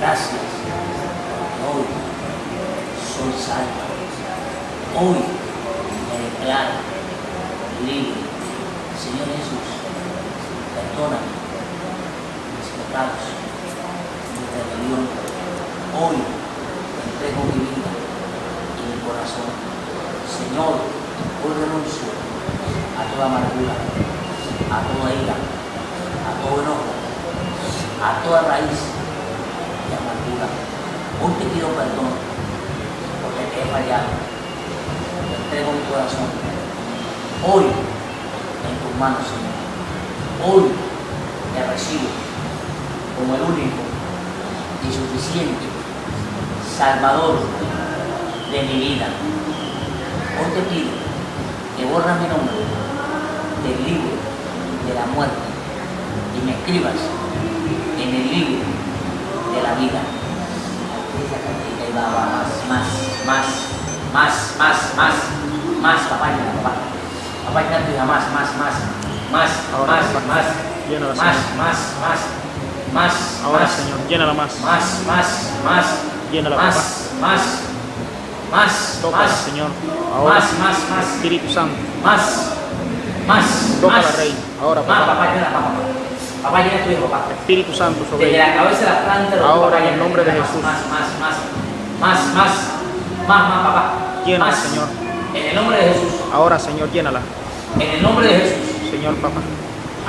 gracias. Hoy soy salvo. Hoy me declaro libre. Señor Jesús, perdóname mis pecados, mi rebelión. Hoy entrego mi vida y mi corazón. Señor, hoy renuncio a toda amargura, a toda ira, a todo enojo, a toda raíz de amargura. Hoy te pido perdón porque te he fallado. Te entrego mi corazón. Hoy en tus manos, Señor. Hoy te recibo como el único y suficiente Salvador de mi vida. Hoy te pido que borras mi nombre del libro de la muerte y me escribas en el libro de la vida. Más, papá, papá. Papá, ya tu hija, más. Ahora, Señor, llénala más. Llénala, papá. Tócala, Señor. Ahora, Espíritu Santo. Tócala, Rey. Ahora, papá. Papá, llena tu hijo, papá. Espíritu Santo sobre Desde ella. la cabeza a la planta de los pies, Ahora, papá, en el nombre de Jesús. Más, papá. Llénala, Más. Señor. En el nombre de Jesús. Ahora, Señor, llénala. En el nombre de Jesús. Señor, papá.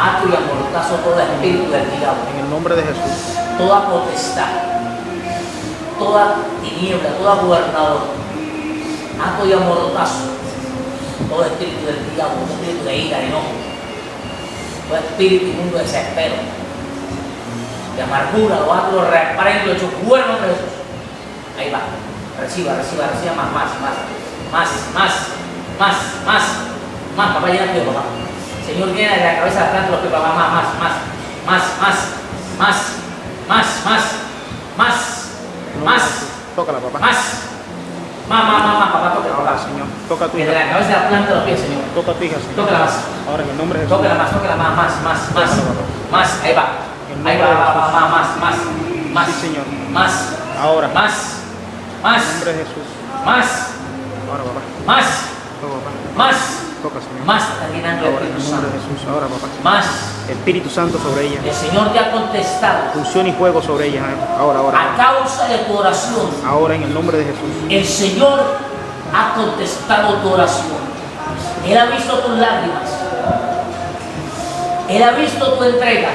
Ato y amortazo todo espíritu del diablo. En el nombre de Jesús. Toda potestad, toda tiniebla, toda gobernador, ato y amortazo, todo espíritu del diablo, todo espíritu de ira, de enojo, todo espíritu inmundo de desespero, de amargura, lo ato, lo reprendo, lo echo fuera en nombre de Jesús. Ahí va, reciba más, papá, llena tu papá. Señor, llena de la cabeza a la planta de los pies, papá, más. Tócala, papá. Más, papá, toca, Ahora, papá. Señor. Toca a tu Desde hija. la cabeza a la planta de los pies, Señor. Toca a tu hija, Señor. Tócala más. Ahora, en el nombre de Jesús. Tócala más, más. Ahí va. Más. Sí, Señor. Más. Ahora. Más. En el nombre de Jesús. Más. Ahora, papá. Más. Toca, papá. Más. Toca, Señor. Más está llenando el Ahora, en Espíritu el nombre Santo. de Jesús. Ahora, papá. Más. Espíritu Santo sobre ella. El Señor te ha contestado Función y fuego sobre ella. Ahora. a causa de tu oración. Ahora, en el nombre de Jesús. El Señor ha contestado tu oración. Él ha visto tus lágrimas. Él ha visto tu entrega.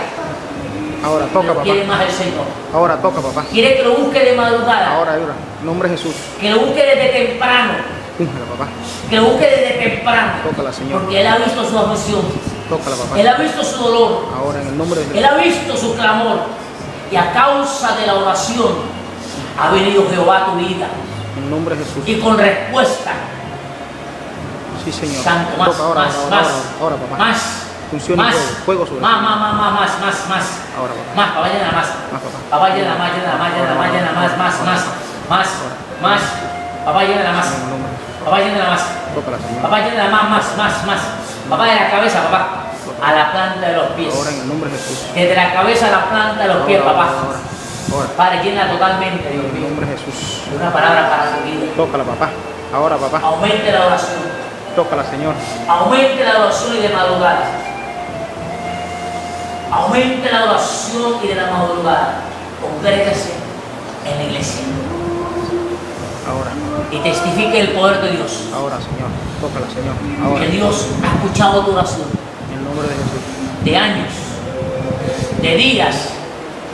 Ahora, toca, Pero papá. quiere más el Señor. Ahora, toca, papá. Quiere que lo busque de madrugada. Ahora. En el nombre de Jesús. Que lo busque desde temprano. Úngela, papá. Que lo busque desde temprano. Tócala, Señor. Porque Él ha visto su aflicción. Tócala, papá. Él ha visto su dolor. Ahora, en el nombre de Jesús. Él ha visto su clamor. Y a causa de la oración ha venido Jehová a tu vida. En el nombre de Jesús. Y con respuesta. Sí, Señor. Santo, más, Toca ahora, más. ahora, papá. Más. Función y Más. fuego sobre ella. Más. Ahora, papá. Más, papá, llena más. Más, papá. Papá, llena más. Más. Papá, llena más. En el nombre de Jesús. Papá, llena más. Tócala, Señor. Papá, llena más. Papá, de la cabeza, papá, a la planta de los pies. Ahora, en el nombre de Jesús. Desde la cabeza a la planta de los pies, papá. Ahora. Padre, llena totalmente, Dios En el mío. nombre de Jesús. De una palabra para tu vida. Tócala, papá. Ahora, papá. Aumente la oración. Tócala, Señor. Aumente la oración y de madrugada. Aumente la oración y de la madrugada. Congrégase en la iglesia. Ahora. Y testifique el poder de Dios. Ahora, Señor. Tócala, Señor. Ahora. Que Dios ha escuchado tu oración. En el nombre de Jesús. De años, de días,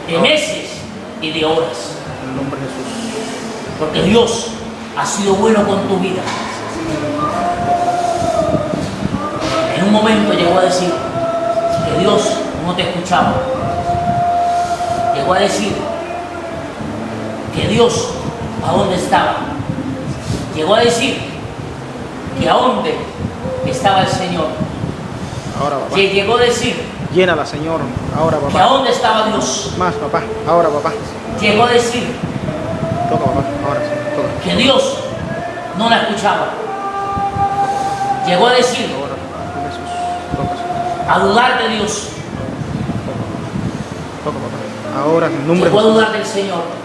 de meses y de horas. En el nombre de Jesús. Porque Dios ha sido bueno con tu vida. En un momento llegó a decir que Dios no te escuchaba. Llegó a decir que Dios a dónde estaba. Llegó a decir que a dónde estaba el Señor. Ahora, papá. Llegó a decir Llénala, Señor. Ahora, que a papá. dónde estaba Dios. Más, papá. Ahora, papá. Llegó a decir Toca, papá. Ahora, Señor. Toca. que Dios no la escuchaba. Llegó a decir Ahora, en Jesús. Toca, Señor. a dudar de Dios. Toca, papá. Ahora, en el nombre de Llegó a Jesús. dudar del Señor.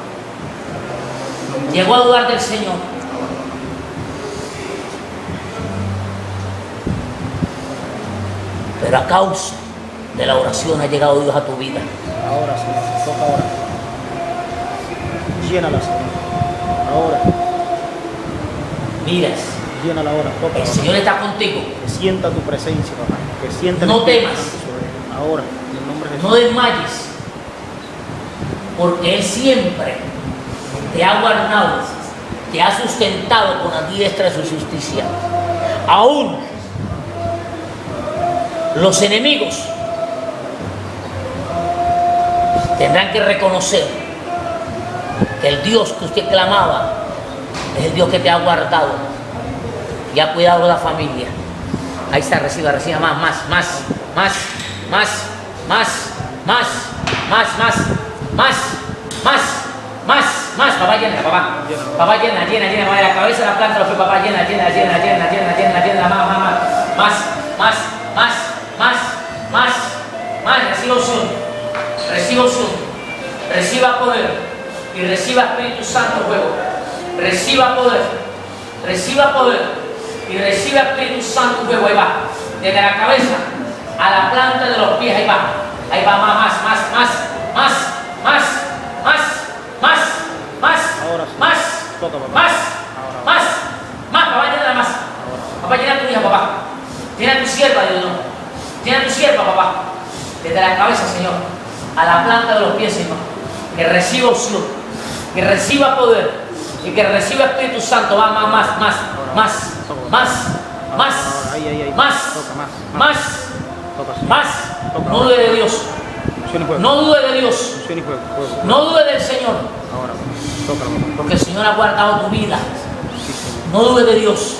Llegó a dudar del Señor. Pero a causa de la oración ha llegado Dios a tu vida. Ahora, Señor. Toca ahora. Llénala, Señor. Ahora. Miras, Llénala ahora. Toca. el Señor está contigo. Que sienta tu presencia, papá. Que sienta el No Espíritu temas. Santo sobre él. Ahora, en el nombre de Jesús. No desmayes, porque Él siempre te ha guardado, te ha sustentado con la diestra de su justicia. Aún los enemigos tendrán que reconocer que el Dios que usted clamaba es el Dios que te ha guardado y ha cuidado de la familia. Ahí está, reciba más, papá llena, papá llena, de la cabeza a la planta de los pies, papá llena, más, reciba unción, reciba poder y reciba Espíritu Santo fuego, reciba poder y reciba Espíritu Santo fuego, ahí va, desde la cabeza a la planta de los pies, ahí va, más, papá llena más, papá llena tu hija, papá, llena tu sierva, Dios mío, llena tu sierva, papá, desde la cabeza, Señor, a la planta de los pies, Señor, que reciba unción, que reciba poder y que reciba Espíritu Santo, va, más, no dude de Dios, no dude de Dios, no dude del Señor, porque el Señor ha guardado tu vida. No dude de Dios.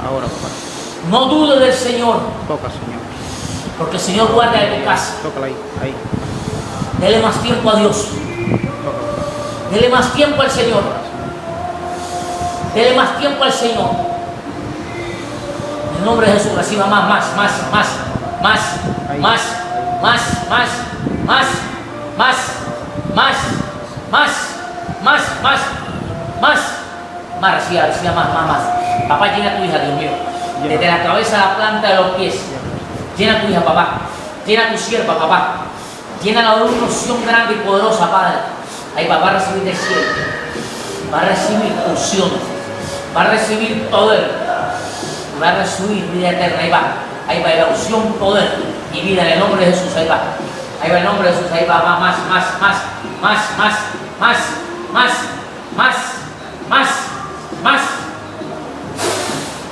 Ahora, papá. No dude del Señor. Toca, Señor. Porque el Señor guarda de tu casa. Tócala ahí. Dele más tiempo a Dios. Dele más tiempo al Señor. Dele más tiempo al Señor. En el nombre de Jesús, reciba más. Reciba más. Papá, llena tu hija, Dios mío. Desde la cabeza a la planta de los pies. Llena tu hija, papá. Llena tu sierva, papá. Llénala de una unción grande y poderosa, Padre. Ahí va a recibir del cielo. Va a recibir unción. Va a recibir poder. Va a recibir vida eterna. Ahí va la unción, poder y vida en el nombre de Jesús. Ahí va el nombre de Jesús. Ahí va más.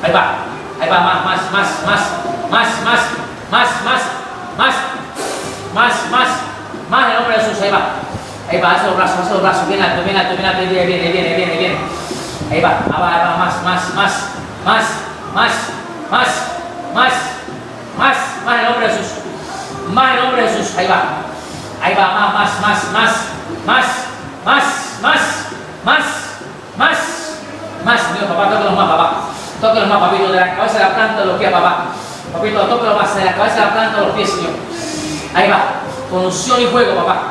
Ahí va más en el nombre de Jesús. Ahí va, hace los brazos, bien alto, viene. Ahí va, más en el nombre de Jesús. Más en el nombre de Jesús. Ahí va, más, mío, papá, tóquelos más, papá. Tóquelos más, papito, de la cabeza a la planta de los pies, papá. Papito, tóquelos más, de la cabeza a la planta de los pies, Señor. Ahí va, con unción y fuego, papá.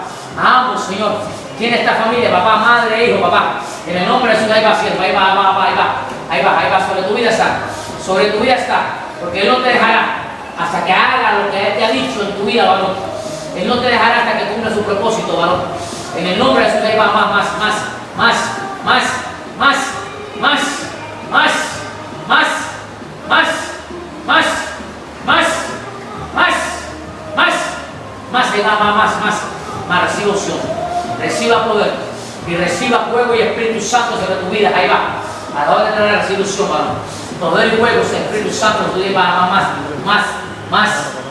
A ambos, Señor. Tiene esta familia, papá, madre e hijo, papá. En el nombre de Jesús, ahí va, siervo, ahí va, sobre tu vida está. Porque Él no te dejará hasta que haga lo que Él te ha dicho en tu vida, varón. Él no te dejará hasta que cumpla su propósito, varón. En el nombre de Jesús, ahí va, más, reciba unción, reciba poder y reciba fuego y Espíritu Santo sobre tu vida. Ahí va, a la hora de tener la resolución, poder y fuego, Espíritu Santo, tu vida más,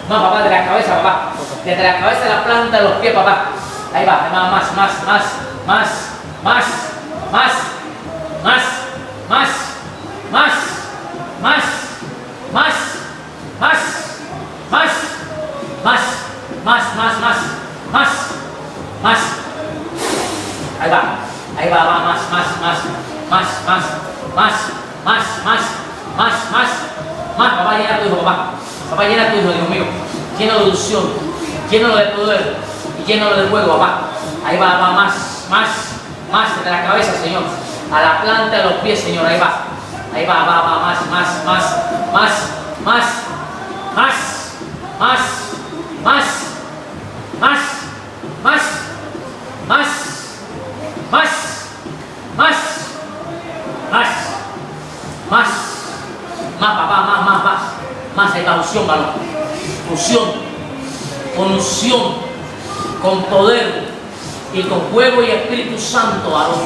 papá, de la cabeza, papá, desde la cabeza a la planta de los pies, papá. Ahí va, más, papá, llena tu hijo, papá, llena tu hijo, Dios mío, llénalo de unción, llénalo de poder y llénalo de fuego, papá. Ahí va, más, desde la cabeza, Señor, a la planta de los pies, Señor. Ahí va, más, papá, más, ahí va, unción, varón, con unción, con poder y con fuego y Espíritu Santo, varón.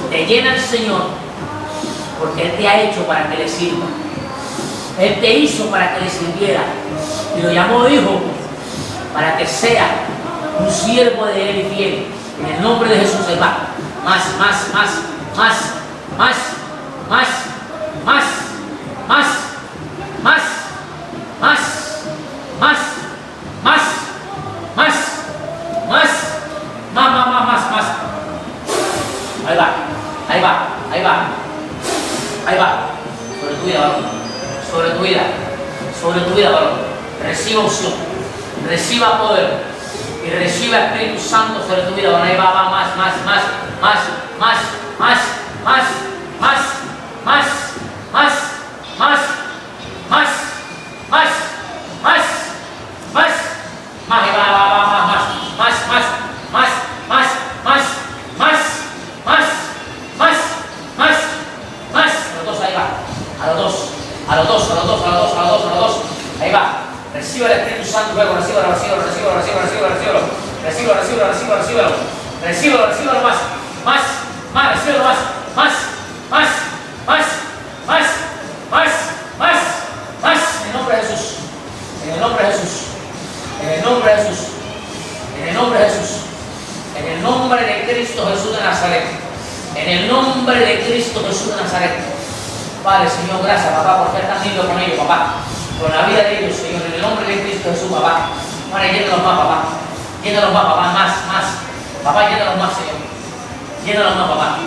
Te llena el Señor, porque Él te ha hecho para que le sirva. Él te hizo para que le sirviera y lo llamó hijo para que sea un siervo de Él y fiel. En el nombre de Jesús se va. Más. Ahí va. Sobre tu vida, varón. Reciba unción, reciba poder y reciba Espíritu Santo sobre tu vida, varón. Ahí va, más. A los dos. Ahí va. Recibe el Espíritu Santo luego. Recíbelo. Más. En el nombre de Jesús. En el nombre de Jesús. En el nombre de Cristo Jesús de Nazaret. En el nombre de Cristo Jesús de Nazaret. Padre, Señor, gracias, papá, porque estás lindo con ellos, papá. Con la vida de ellos, Señor, en el nombre de Cristo Jesús, papá. Padre, llénalos más, papá. Más. Papá, llénalos más, Señor. Llénalos más, papá.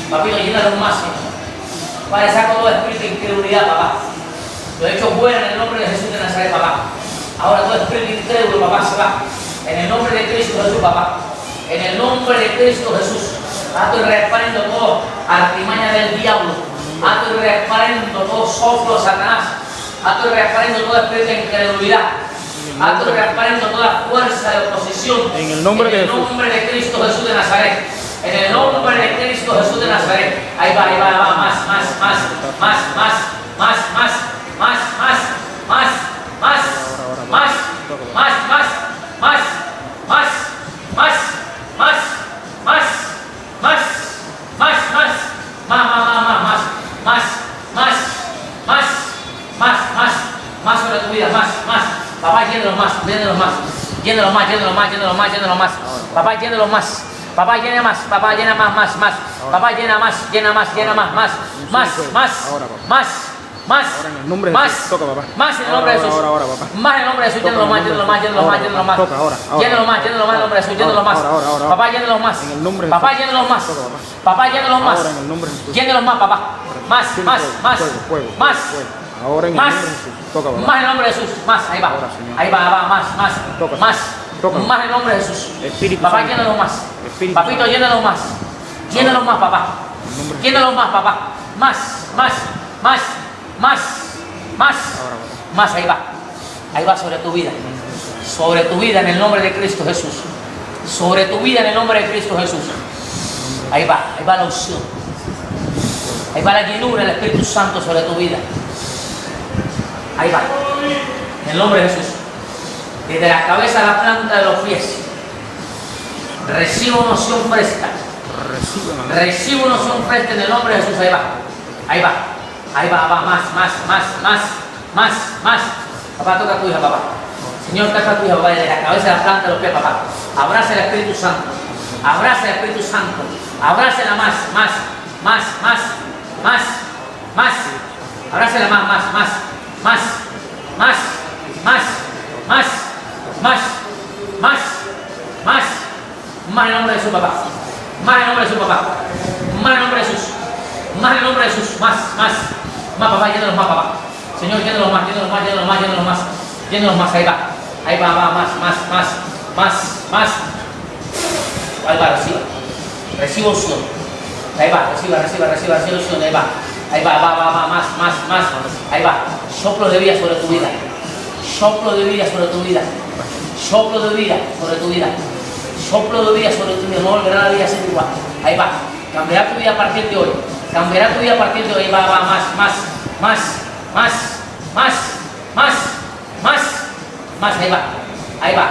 Papito, llénalos más, Señor. Padre, saco todo espíritu de incredulidad, papá. Lo he hecho fuera en el nombre de Jesús de Nazaret, papá. Ahora todo espíritu incrédulo, papá, se va. En el nombre de Cristo Jesús, papá. En el nombre de Cristo Jesús. Estoy reparando todo artimaña del diablo. Estoy reparando todo soplo de Satanás. Estoy reparando todo espíritu de incredulidad. Estoy reparando toda fuerza de oposición. En el nombre de Jesús. En el nombre de Cristo Jesús de Nazaret. En el nombre de Cristo Jesús de Nazaret. Ahí va. Más sobre tu vida, más. Papá, llénalos más. Papá, llénalos más. Papá, llena más. Papá, llena más. Papá, llena más. Más. Ahora en el nombre de Jesús. Toca, papá. Más en el nombre de Jesús. Ahora, papá. Más en el nombre de Jesús. Llénalos más. Toca, ahora. Llénalos más en el nombre de Jesús. Llénalos más. Ahora. Papá, llénalos más. En el nombre de Papá, Jesús. llénalos más. Toca, papá. Papá, llénalos más. Ahora en el nombre de Jesús. Llénalos más, papá. Más. Fuego. Más. Ahora en el nombre de Jesús. Toca, papá. Más en el nombre de Jesús. Más. Ahí va. Ahora, Señor. Ahí va. Toca. Más. Toca. Más en el nombre de Jesús. Espíritu Papá, Santo. llénalos más. Espíritu Papito, Santo. llénalos más. Llénalos más, papá. En el nombre de Llénalos más, papá. Más. Ahora, papá. Más, ahí va sobre tu vida. Sobre tu vida en el nombre de Cristo Jesús. Sobre tu vida en el nombre de Cristo Jesús. Ahí va la unción. Ahí va la llenura del Espíritu Santo sobre tu vida. Ahí va. En el nombre de Jesús. Desde la cabeza a la planta de los pies. Recibo una unción fresca. Recibo una unción fresca en el nombre de Jesús. Ahí va. Más. Papá, toca a tu hija, papá. Señor, toca a tu hija, papá, desde la cabeza a la planta de los pies, papá. Abraza el Espíritu Santo. Abrázala más. Abrázala más. Más en el nombre de Jesús, papá. Más en el nombre de Jesús. Más, papá, llénalos más, papá. Señor, llénalos más. Ahí va, más. Ahí va, reciba. Recibo unción. Ahí va, reciba unción. Ahí va. Ahí va, más. Ahí va. Soplo de vida sobre tu vida. Soplo de vida sobre tu vida. Soplo de vida sobre tu vida. Soplo de vida sobre tu vida. No volverá la vida a ser igual. Ahí va. Cambiará tu vida a partir de hoy. Cambiará tu vida a partir de hoy. Ahí va, más. Ahí va.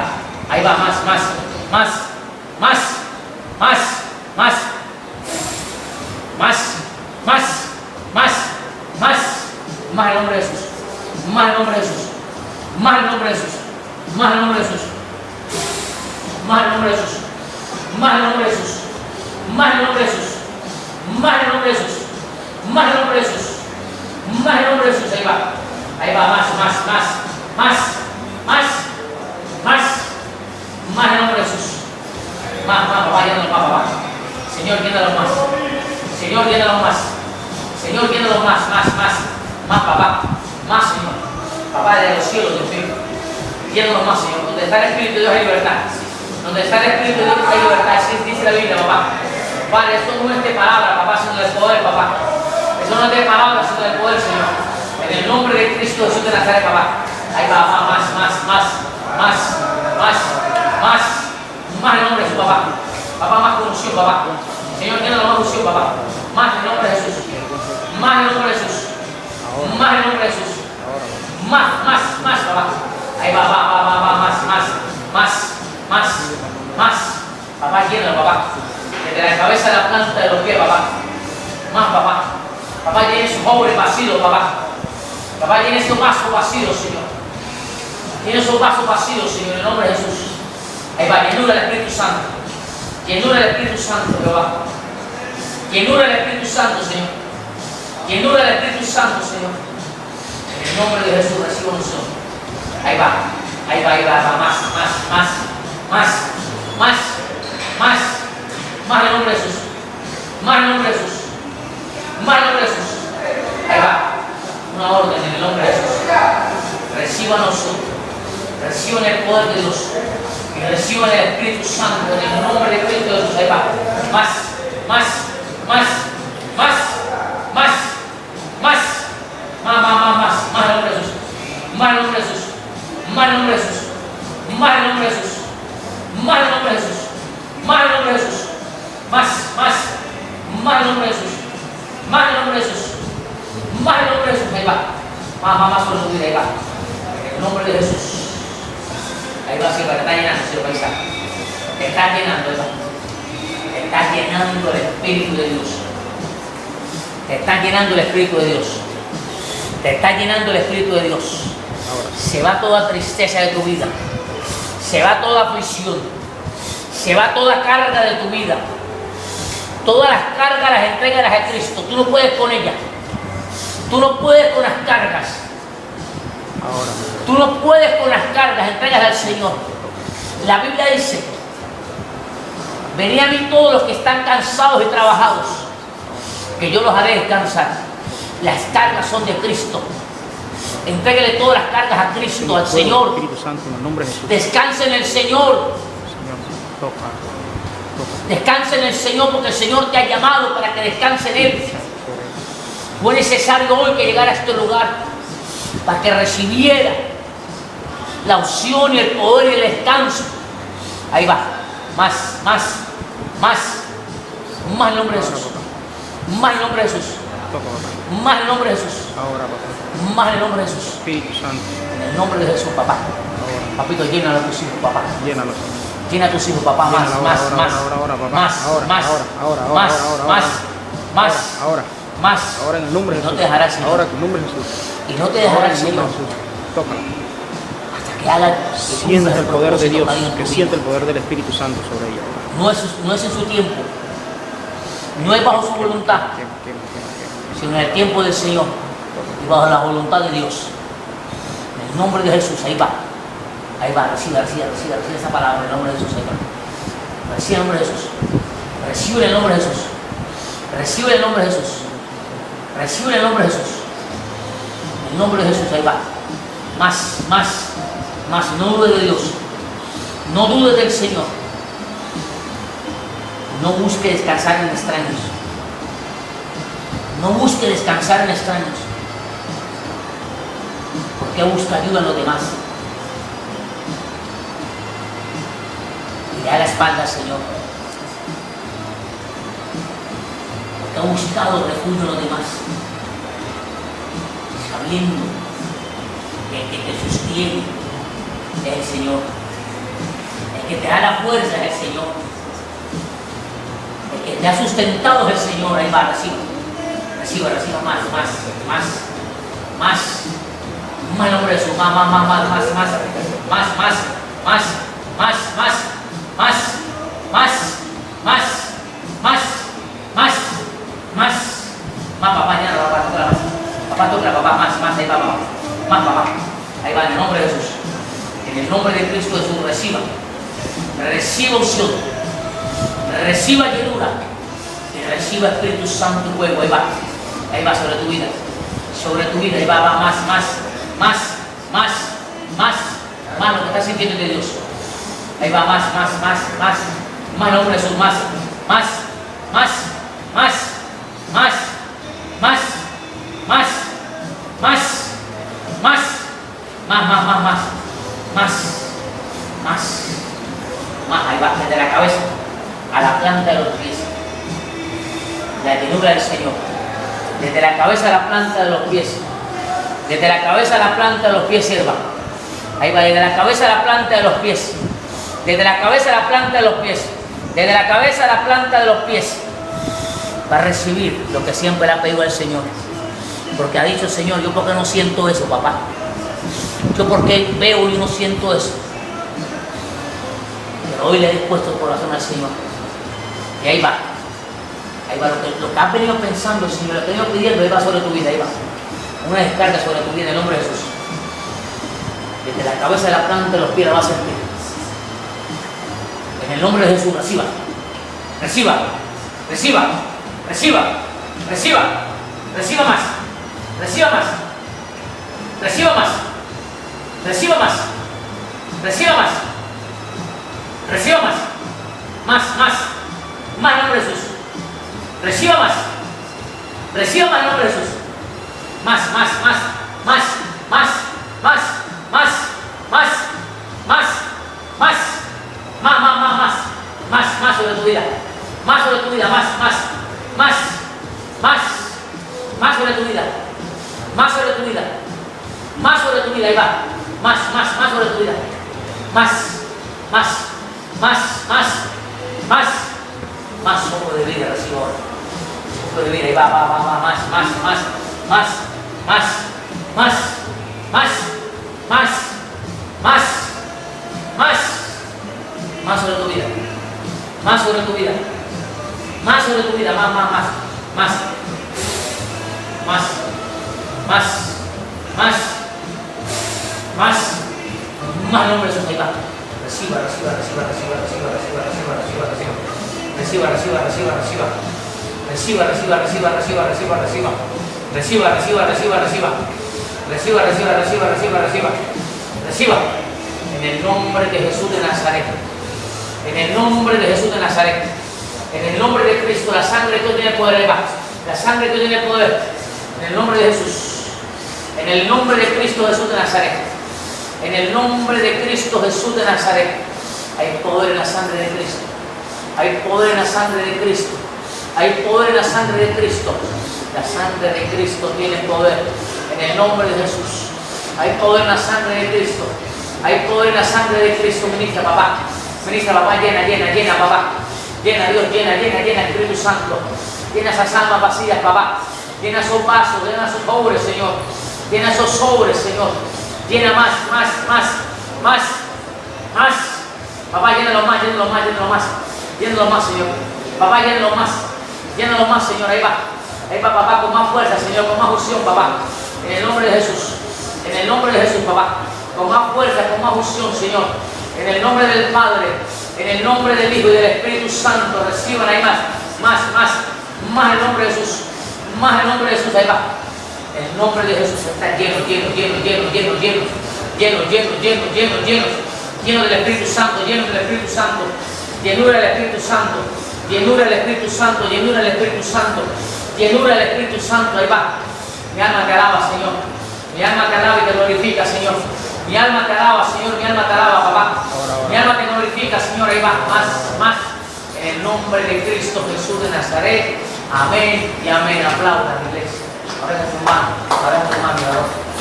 Ahí va, más el nombre de Jesús, más el nombre de Jesús, más el nombre de Jesús, más el nombre de Jesús, más el nombre de Jesús, más el nombre de Jesús, más el nombre de Jesús, más el nombre de Jesús, más el nombre de Jesús, más el nombre de Jesús. Ahí va, más el nombre de Jesús, más, papá, llénalo más, papá. Señor, llénalo más, Señor, llénalo más, Señor, llénalo más, papá, más, Señor, papá de los cielos, Dios mío, llénalo más, Señor. Donde está el Espíritu de Dios hay libertad, donde está el Espíritu de Dios hay libertad, así dice la Biblia, papá. Padre, esto no es de palabra, papá, sino del poder, papá. Eso no es de palabra, sino del poder, Señor. En el nombre de Cristo Jesús de Nazaret, papá. Ahí va, más el nombre de Jesús, papá. Papá, más con unción, papá. Señor, llénalo más unción, papá. Más el nombre de Jesús. Más el nombre de Jesús. Más el nombre de Jesús. Más, papá. Ahí va, más. Papá, llénalo, papá. Desde la cabeza a la planta de los pies, papá. Más, papá. Papá, llene sus jóvenes vacíos, papá. Papá, llene esos vasos vacíos, Señor. Llene esos vasos vacíos, Señor, en el nombre de Jesús. Ahí va, llenura del Espíritu Santo. Llenura del Espíritu Santo, Jehová. Llenura del Espíritu Santo, Señor. Llenura del Espíritu Santo, Señor. En el nombre de Jesús recibo unción. Ahí va, más el nombre de Jesús. Más el nombre de Jesús. Más el nombre de Jesús. Ahí va. Una orden en el nombre de Jesús. Reciban nosotros. Reciban el poder de Dios. Y reciban el Espíritu Santo en el nombre de Cristo Jesús. Ahí va. Más el nombre de Jesús. Más el nombre de Jesús. Más el nombre de Jesús. Más el nombre de Jesús. Más el nombre de Jesús. Más el nombre de Jesús. Más el nombre de Jesús. Más el nombre de Jesús. Más el nombre de Jesús. Ahí va. Más sobre tu vida. Ahí va. En el nombre de Jesús. Ahí va, Silva. Te está llenando, Silva. Ahí está. Te está llenando, ahí va. Te está llenando el Espíritu de Dios. Te está llenando el Espíritu de Dios. Te está llenando el Espíritu de Dios. Se va toda tristeza de tu vida. Se va toda aflicción. Se va toda carga de tu vida. Todas las cargas las entregas a Cristo. Tú no puedes con ellas. Tú no puedes con las cargas. Tú no puedes con las cargas. Entregas al Señor. La Biblia dice: venid a mí todos los que están cansados y trabajados, que yo los haré descansar. Las cargas son de Cristo. Entrégale todas las cargas a Cristo, al Señor. Espíritu Santo, en el nombre de Jesús. Descansa en el Señor. Toca. Descansa en el Señor, porque el Señor te ha llamado para que descanse en Él. Fue necesario hoy que llegara a este lugar para que recibiera la unción y el poder y el descanso. Ahí va. Más el nombre de Jesús. Más el nombre de Jesús. Más el nombre de Jesús. Más el nombre de Jesús. Espíritu Santo. En el nombre de Jesús, papá. Papito, llénalo a tus hijos, papá. Llénalo. Llena a tus hijos, papá. Más. Ahora en el nombre de Jesús. No te dejará, Señor. Ahora en el nombre de Jesús. Y no te dejará, el Señor. Tócalo. Hasta que haga. Siente el poder de Dios. Que siente el poder del Espíritu Santo sobre ella. No es en su tiempo. No es bajo su voluntad. Sino en el tiempo del Señor. Y bajo la voluntad de Dios. En el nombre de Jesús. Ahí va. Recibe esa palabra en el nombre de Jesús. Ahí va. Recibe el nombre de Jesús. Recibe el nombre de Jesús. Recibe el nombre de Jesús. Recibe el nombre de Jesús. En el nombre de Jesús. Ahí va. Más. No dudes de Dios. No dudes del Señor. No busque descansar en extraños. No busque descansar en extraños. Porque busca ayuda en los demás. Y le da la espalda al Señor. Porque ha buscado refugio en los demás. Sabiendo que el que te sostiene es el Señor. El que te da la fuerza es el Señor. El que te ha sustentado es el Señor. Ahí va, reciba más nombre de Jesús, más, papá, ya no, papá, toca, papá, más, ahí va, papá, más, papá, ahí va, en el nombre de Jesús, en el nombre de Cristo Jesús, reciba unción, reciba llenura, y reciba Espíritu Santo y fuego, ahí va sobre tu vida, ahí va, más lo que estás sintiendo de Dios, ahí va, más nombre de Jesús, más, ahí va, desde la cabeza a la planta de los pies, la llenura del Señor, desde la cabeza a la planta de los pies, desde la cabeza a la planta de los pies, sierva, ahí va, desde la cabeza a la planta de los pies, desde la cabeza a la planta de los pies, desde la cabeza a la planta de los pies, va a recibir lo que siempre le ha pedido al Señor, porque ha dicho el Señor, yo porque no siento eso, papá, yo porque veo y no siento eso, pero hoy le he dispuesto el corazón al Señor, y ahí va lo que has venido pensando, el Señor, lo que has venido pidiendo, ahí va sobre tu vida, ahí va, una descarga sobre tu vida en el nombre de Jesús, desde la cabeza a la planta de los pies la va a sentir, en el nombre de Jesús, reciba más nombre de Jesús, reciba más nombre de Jesús, más sobre tu vida, más sobre tu vida, más sobre tu vida, más sobre tu vida, ahí va, más sobre tu vida, más soplo de vida, recibo ahora, soplo de vida, ahí va, más sobre tu vida, más sobre tu vida, más nombre de Jesús, ahí va, reciba, en el nombre de Jesús de Nazaret, en el nombre de Jesús de Nazaret, en el nombre de Cristo, la sangre que tiene poder, la sangre que tiene poder, en el nombre de Jesús, en el nombre de Cristo Jesús de Nazaret, en el nombre de Cristo Jesús de Nazaret, hay poder en la sangre de Cristo, hay poder en la sangre de Cristo, hay poder en la sangre de Cristo, la sangre de Cristo tiene poder, en el nombre de Jesús, hay poder en la sangre de Cristo, hay poder en la sangre de Cristo, ministra papá, llena papá, llena Dios, llena Espíritu Santo, llena esas almas vacías papá, llena esos vasos, llena esos sobres Señor, llena esos sobres Señor, llena más, papá, llénalo más Señor, papá, llénalo más Señor, ahí va papá, con más fuerza Señor, con más unción papá, en el nombre de Jesús, papá, con más fuerza, con más unción Señor, en el nombre del Padre, en el nombre del Hijo y del Espíritu Santo, reciban ahí más el nombre de Jesús, ahí va, el nombre de Jesús está lleno del Espíritu Santo, llenura del Espíritu Santo, Llenura del Espíritu Santo, llenura del Espíritu Santo, llenura del Espíritu Santo. Ahí va. Mi alma te alaba, Señor. Mi alma te alaba y te glorifica, Señor. Mi alma te alaba, Señor. Mi alma te alaba, papá. Mi alma te glorifica, Señor. Ahí va. Más. En el nombre de Cristo Jesús de Nazaret. Amén y amén. Aplaudan, iglesia. Ahora es tu mano. Ahora es tu mano.